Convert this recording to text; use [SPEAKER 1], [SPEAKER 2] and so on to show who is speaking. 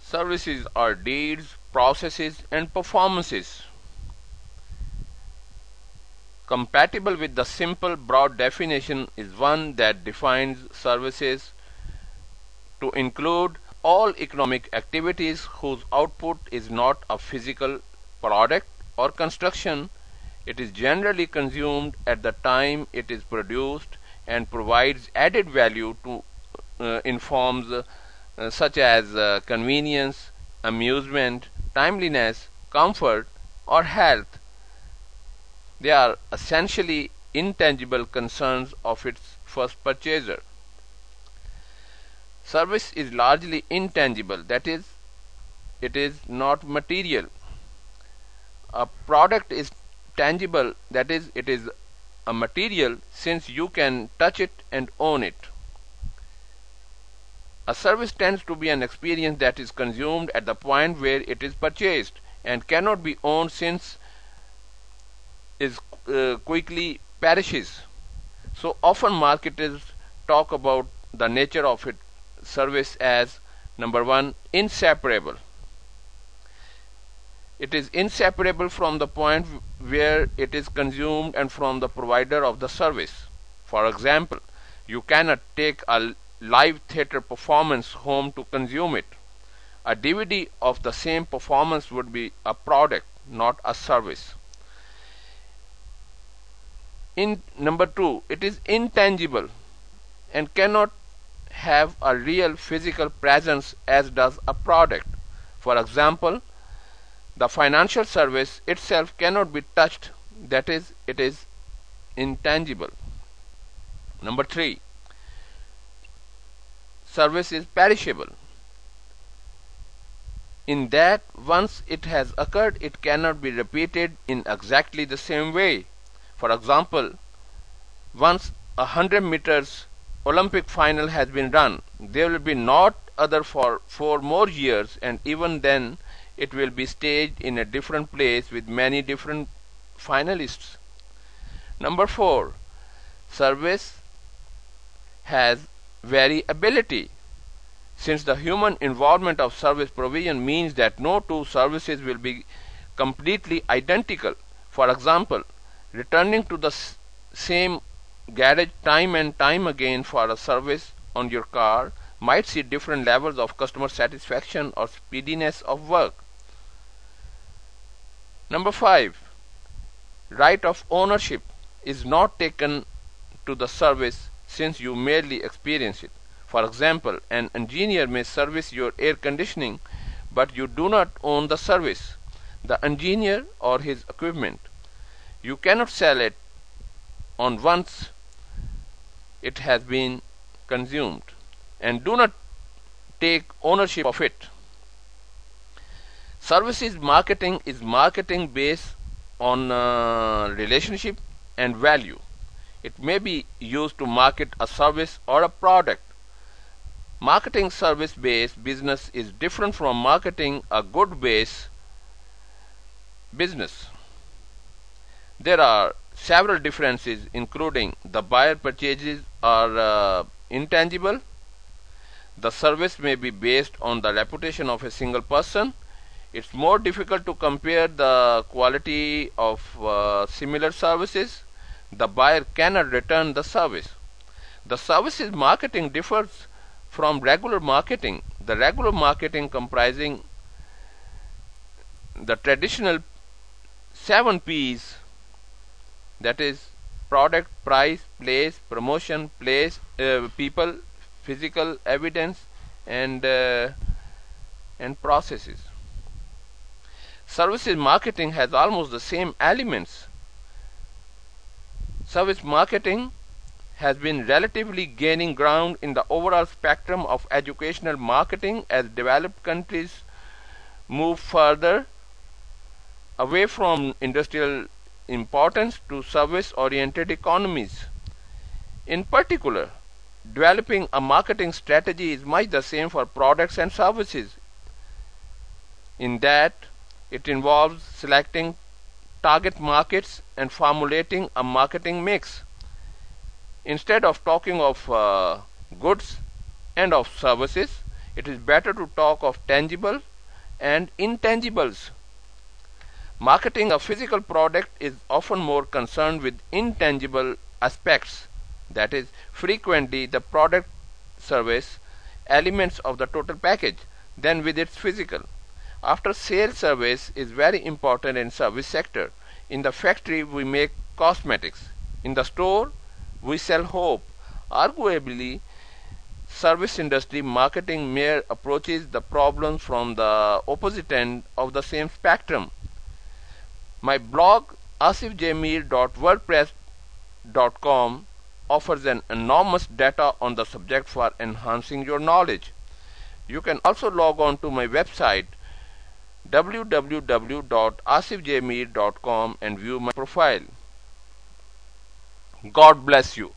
[SPEAKER 1] Services are deeds, processes, and performances compatible with the simple broad definition is one that defines services to include all economic activities whose output is not a physical product or construction. It is generally consumed at the time it is produced and provides added value to in forms such as convenience, amusement, timeliness, comfort, or health. They are essentially intangible concerns of its first purchaser. Service is largely intangible, that is, it is not material. A product is tangible, that is, it is a material since you can touch it and own it. A service tends to be an experience that is consumed at the point where it is purchased and cannot be owned since it quickly perishes. So often marketers talk about the nature of its service as number one, inseparable. It is inseparable from the point where it is consumed and from the provider of the service. For example, you cannot take a live theater performance home to consume it. A DVD of the same performance would be a product, not a service. In number two, it is intangible and cannot have a real physical presence as does a product. For example, the financial service itself cannot be touched, that is, it is intangible. Number three, service is perishable, in that once it has occurred, it cannot be repeated in exactly the same way. For example, once 100 meters Olympic final has been run, there will be not other for 4 more years, and even then it will be staged in a different place with many different finalists. Number 4, service has variability. Since the human involvement of service provision means that no two services will be completely identical. For example, returning to the same garage time and time again for a service on your car might see different levels of customer satisfaction or speediness of work. Number 5, right of ownership is not taken to the service since you merely experience it. For example, an engineer may service your air conditioning, but you do not own the service, the engineer or his equipment. You cannot sell it on once it has been consumed, and do not take ownership of it. Services marketing is marketing based on relationship and value. It may be used to market a service or a product. Marketing service-based business is different from marketing a good-based business. There are several differences, including the buyer purchases are intangible. The service may be based on the reputation of a single person. It's more difficult to compare the quality of similar services. The buyer cannot return the service. The services marketing differs from regular marketing. The regular marketing comprising the traditional 7 P's, that is product, price, place, promotion, people, physical evidence, and processes. Services marketing has almost the same elements. Service marketing has been relatively gaining ground in the overall spectrum of educational marketing as developed countries move further away from industrial importance to service-oriented economies. In particular, developing a marketing strategy is much the same for products and services, in that it involves selecting target markets and formulating a marketing mix. Instead of talking of goods and of services, It is better to talk of tangible and intangibles. Marketing a physical product is often more concerned with intangible aspects, that is, frequently the product, service, elements of the total package, than with its physical. After sales service is very important in service sector. In the factory we make cosmetics. In the store we sell hope. Arguably, service industry marketing mere approaches the problems from the opposite end of the same spectrum. My blog asifjamil.wordpress.com offers an enormous data on the subject for enhancing your knowledge. You can also log on to my website www.asifjamil.com and view my profile. God bless you.